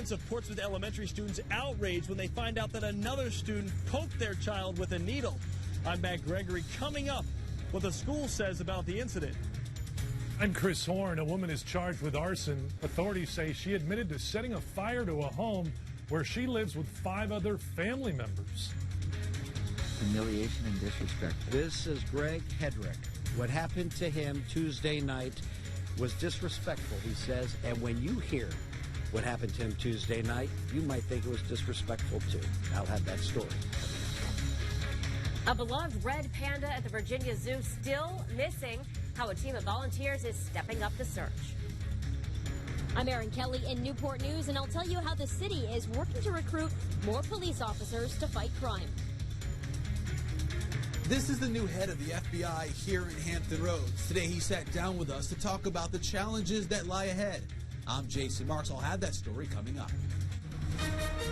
Parents of Portsmouth Elementary students outraged when they find out that another student poked their child with a needle. I'm Matt Gregory. Coming up, what the school says about the incident. I'm Chris Horn. A woman is charged with arson. Authorities say she admitted to setting a fire to a home where she lives with 5 other family members. Humiliation and disrespect. This is Greg Hedrick. What happened to him Tuesday night was disrespectful, he says, and when you hear what happened to him Tuesday night, you might think it was disrespectful too. I'll have that story. A beloved red panda at the Virginia Zoo still missing. How a team of volunteers is stepping up the search. I'm Erin Kelly in Newport News, and I'll tell you how the city is working to recruit more police officers to fight crime. This is the new head of the FBI here in Hampton Roads. Today he sat down with us to talk about the challenges that lie ahead. I'm Jason Marks. I'll have that story coming up.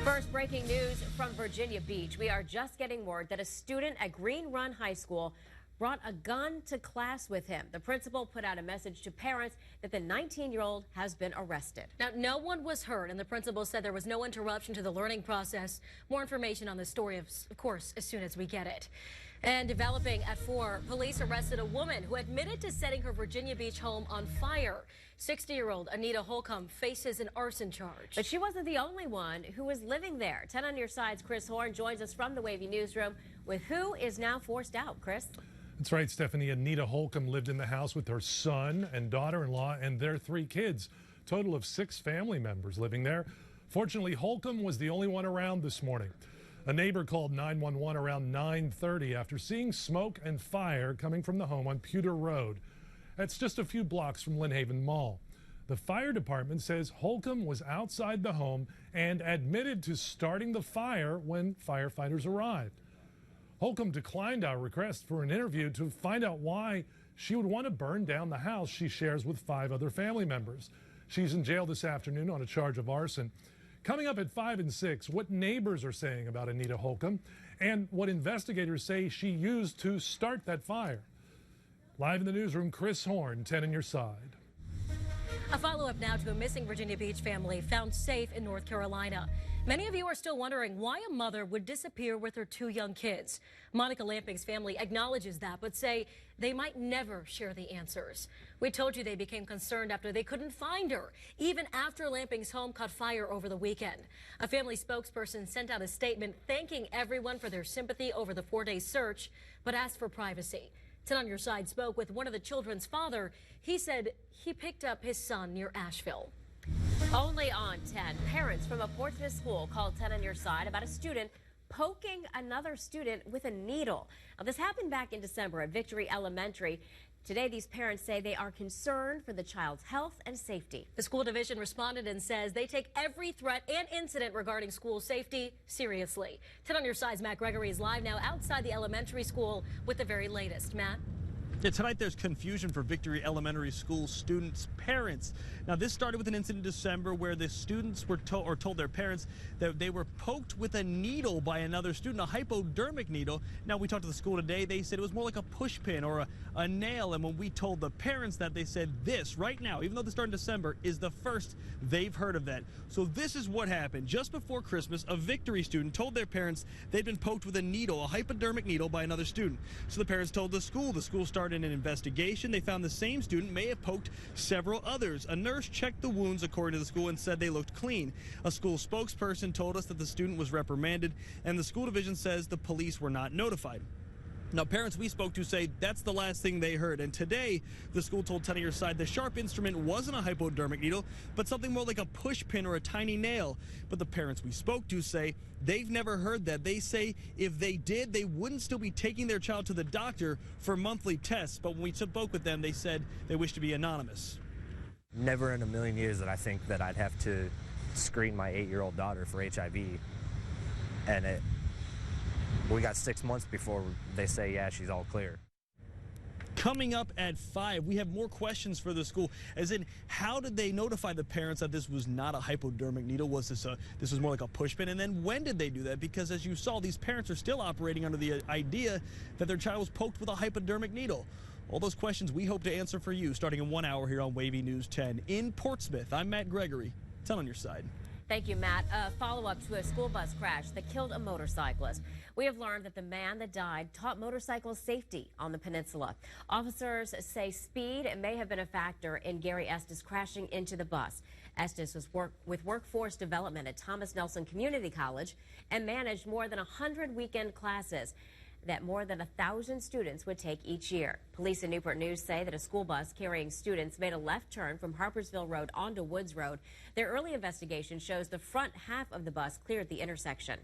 First breaking news from Virginia Beach. We are just getting word that a student at Green Run High School brought a gun to class with him. The principal put out a message to parents that the 19-year-old has been arrested. Now, no one was hurt, and the principal said there was no interruption to the learning process. More information on the story, of course, as soon as we get it. And developing at 4, police arrested a woman who admitted to setting her Virginia Beach home on fire. 60-year-old Anita Holcomb faces an arson charge. But she wasn't the only one who was living there. 10 on your side's Chris Horn joins us from the Wavy Newsroom with who is now forced out. Chris? That's right, Stephanie. Anita Holcomb lived in the house with her son and daughter-in-law and their 3 kids. Total of 6 family members living there. Fortunately, Holcomb was the only one around this morning. A neighbor called 911 around 9:30 after seeing smoke and fire coming from the home on Pewter Road. That's just a few blocks from Lynnhaven Mall. The fire department says Holcomb was outside the home and admitted to starting the fire when firefighters arrived. Holcomb declined our request for an interview to find out why she would want to burn down the house she shares with 5 other family members. She's in jail this afternoon on a charge of arson. Coming up at 5 and 6, what neighbors are saying about Anita Holcomb and what investigators say she used to start that fire. Live in the newsroom, Chris Horn, 10 on your side. A follow-up now to a missing Virginia Beach family found safe in North Carolina. Many of you are still wondering why a mother would disappear with her 2 young kids. Monica Lamping's family acknowledges that, but say they might never share the answers. We told you they became concerned after they couldn't find her, even after Lamping's home caught fire over the weekend. A family spokesperson sent out a statement thanking everyone for their sympathy over the 4-day search, but asked for privacy. 10 on your side spoke with one of the children's father. He said he picked up his son near Asheville. Only on 10, parents from a Portsmouth school called 10 on your side about a student poking another student with a needle. Now, this happened back in December at Victory Elementary. Today, these parents say they are concerned for the child's health and safety. The school division responded and says they take every threat and incident regarding school safety seriously. 10 on your side's Matt Gregory is live now outside the elementary school with the very latest. Matt? Yeah, tonight there's confusion for Victory Elementary School students' parents. Now, this started with an incident in December where the students were told their parents that they were poked with a needle by another student, a hypodermic needle. Now, we talked to the school today. They said it was more like a push pin or a nail. And when we told the parents that, they said this right now, even though this started in December, is the first they've heard of that. So this is what happened. Just before Christmas, a Victory student told their parents they'd been poked with a needle, a hypodermic needle, by another student. So the parents told the school. The school started an investigation. They found the same student may have poked several others. A nurse checked the wounds, according to the school, and said they looked clean. A school spokesperson told us that the student was reprimanded, and the school division says the police were not notified. Now, parents we spoke to say that's the last thing they heard. And today, the school told 10 on your side the sharp instrument wasn't a hypodermic needle, but something more like a push pin or a tiny nail. But the parents we spoke to say they've never heard that. They say if they did, they wouldn't still be taking their child to the doctor for monthly tests. But when we spoke with them, they said they wish to be anonymous. Never in a million years that I think that I'd have to screen my 8-year-old daughter for HIV. And we got 6 months before they say, yeah, she's all clear. Coming up at 5, we have more questions for the school, as in how did they notify the parents that this was not a hypodermic needle? Was this was more like a push pin? And then when did they do that? Because as you saw, these parents are still operating under the idea that their child was poked with a hypodermic needle. All those questions we hope to answer for you starting in 1 hour here on Wavy News 10 in Portsmouth. I'm Matt Gregory. 10 on your side. Thank you, Matt. A follow-up to a school bus crash that killed a motorcyclist. We have learned that the man that died taught motorcycle safety on the peninsula. Officers say speed may have been a factor in Gary Estes crashing into the bus. Estes was with workforce development at Thomas Nelson Community College and managed more than 100 weekend classes that more than 1,000 students would take each year. Police in Newport News say that a school bus carrying students made a left turn from Harpersville Road onto Woods Road. Their early investigation shows the front half of the bus cleared the intersection.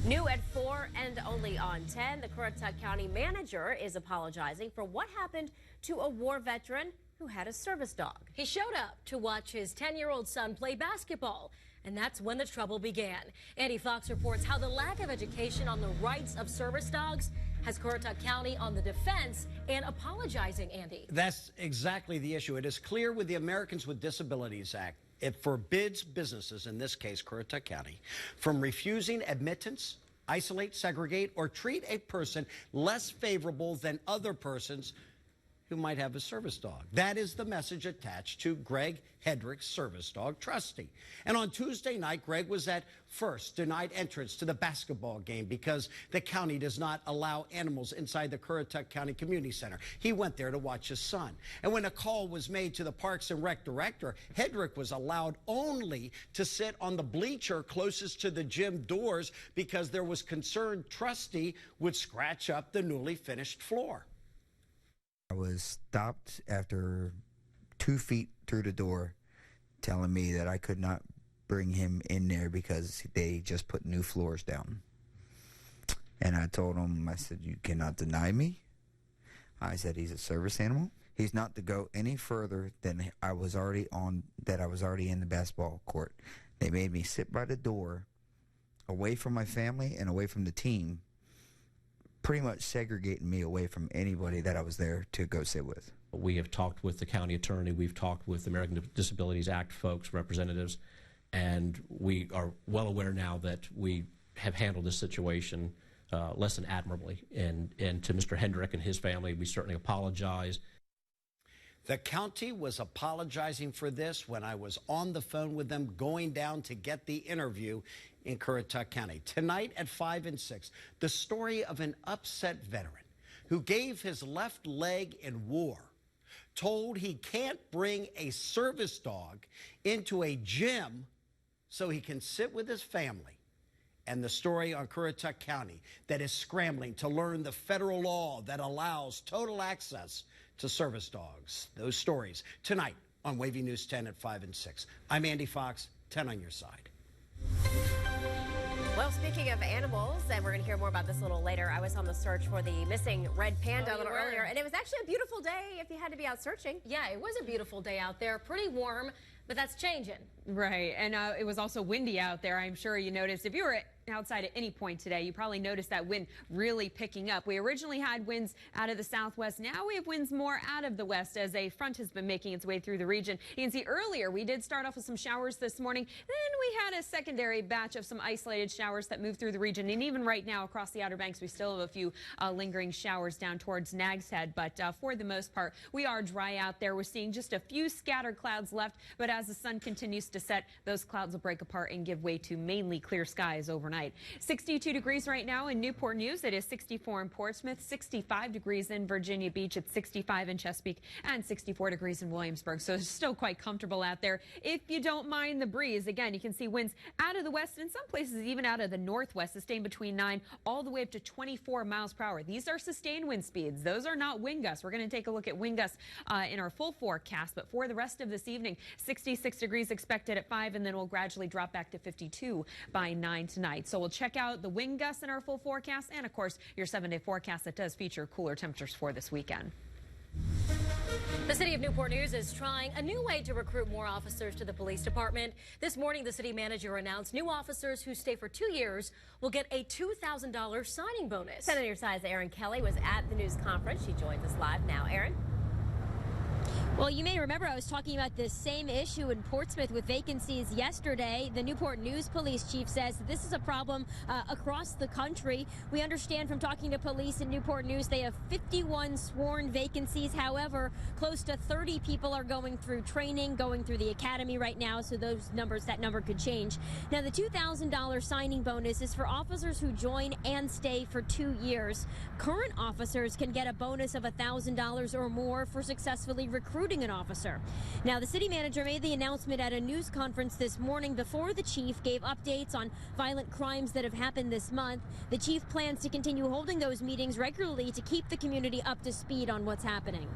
New at 4 and only on 10, the Currituck County manager is apologizing for what happened to a war veteran who had a service dog. He showed up to watch his 10-year-old son play basketball. And that's when the trouble began. Andy Fox reports how the lack of education on the rights of service dogs has Currituck County on the defense and apologizing, Andy. That's exactly the issue. It is clear with the Americans with Disabilities Act, it forbids businesses, in this case Currituck County, from refusing admittance, isolate, segregate, or treat a person less favorable than other persons who might have a service dog. That is the message attached to Greg Hedrick's service dog, Trusty. And on Tuesday night, Greg was at first denied entrance to the basketball game because the county does not allow animals inside the Currituck County Community Center. He went there to watch his son. And when a call was made to the Parks and Rec director, Hedrick was allowed only to sit on the bleacher closest to the gym doors because there was concern Trusty would scratch up the newly finished floor. I was stopped after 2 feet through the door telling me that I could not bring him in there because they just put new floors down. And I told him, I said, you cannot deny me. I said, he's a service animal. He's not to go any further than I was already in the basketball court. They made me sit by the door away from my family and away from the team, pretty much segregating me away from anybody that I was there to go sit with. We have talked with the county attorney, we've talked with American Disabilities Act folks, representatives, and we are well aware now that we have handled this situation less than admirably. And to Mr. Hedrick and his family, we certainly apologize. The county was apologizing for this when I was on the phone with them going down to get the interview in Currituck County. Tonight at 5 and 6, the story of an upset veteran who gave his left leg in war, told he can't bring a service dog into a gym so he can sit with his family. And the story on Currituck County that is scrambling to learn the federal law that allows total access to service dogs. Those stories tonight on Wavy News 10 at 5 and 6. I'm Andy Fox, 10 on your side. Well, speaking of animals, and we're going to hear more about this a little later, I was on the search for the missing red panda a little earlier, and it was actually a beautiful day if you had to be out searching. Yeah, it was a beautiful day out there, pretty warm, but that's changing. Right, and it was also windy out there. I'm sure you noticed. If you were outside at any point today, you probably noticed that wind really picking up. We originally had winds out of the southwest. Now we have winds more out of the west as a front has been making its way through the region. You can see earlier we did start off with some showers this morning. Then we had a secondary batch of some isolated showers that moved through the region. And even right now across the Outer Banks, we still have a few lingering showers down towards Nags Head. But for the most part, we are dry out there. We're seeing just a few scattered clouds left. But as the sun continues to set, those clouds will break apart and give way to mainly clear skies overnight. 62 degrees right now in Newport News. It is 64 in Portsmouth, 65 degrees in Virginia Beach, at 65 in Chesapeake, and 64 degrees in Williamsburg. So it's still quite comfortable out there. If you don't mind the breeze, again, you can see winds out of the west, and in some places even out of the northwest, sustained between 9 all the way up to 24 miles per hour. These are sustained wind speeds. Those are not wind gusts. We're going to take a look at wind gusts in our full forecast. But for the rest of this evening, 66 degrees expected at 5, and then we'll gradually drop back to 52 by 9 tonight. So we'll check out the wind gusts in our full forecast, and of course your 7-day forecast that does feature cooler temperatures for this weekend. The city of Newport News is trying a new way to recruit more officers to the police department. This morning, the city manager announced new officers who stay for 2 years will get a $2,000 signing bonus. 10 on your side's Erin Kelly was at the news conference. She joins us live now. Erin? Well, you may remember I was talking about this same issue in Portsmouth with vacancies yesterday. The Newport News police chief says that this is a problem across the country. We understand from talking to police in Newport News they have 51 sworn vacancies. However, close to 30 people are going through training, going through the academy right now, so that number could change. Now, the $2,000 signing bonus is for officers who join and stay for 2 years. Current officers can get a bonus of $1,000 or more for successfully recruiting an officer. Now, the city manager made the announcement at a news conference this morning before the chief gave updates on violent crimes that have happened this month. The chief plans to continue holding those meetings regularly to keep the community up to speed on what's happening.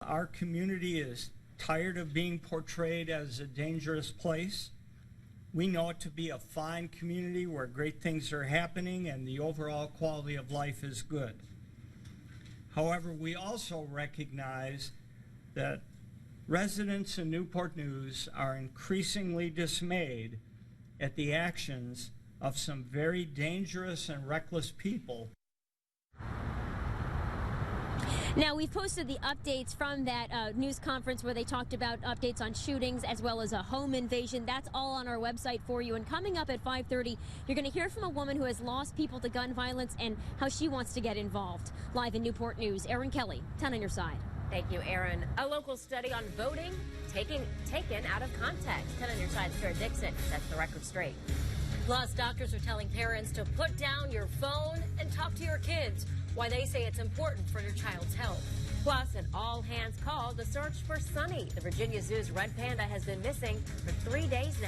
Our community is tired of being portrayed as a dangerous place. We know it to be a fine community where great things are happening and the overall quality of life is good. However, we also recognize that residents in Newport News are increasingly dismayed at the actions of some very dangerous and reckless people. Now, we've posted the updates from that news conference where they talked about updates on shootings as well as a home invasion. That's all on our website for you. And coming up at 5:30, you're going to hear from a woman who has lost people to gun violence and how she wants to get involved. Live in Newport News, Erin Kelly, 10 on your side. Thank you, Erin. A local study on voting taken out of context. 10 on your side, Sarah Dixon sets the record straight. Plus, doctors are telling parents to put down your phone and talk to your kids. Why they say it's important for your child's health. Plus, an all-hands call to search for Sunny. The Virginia Zoo's red panda has been missing for 3 days now.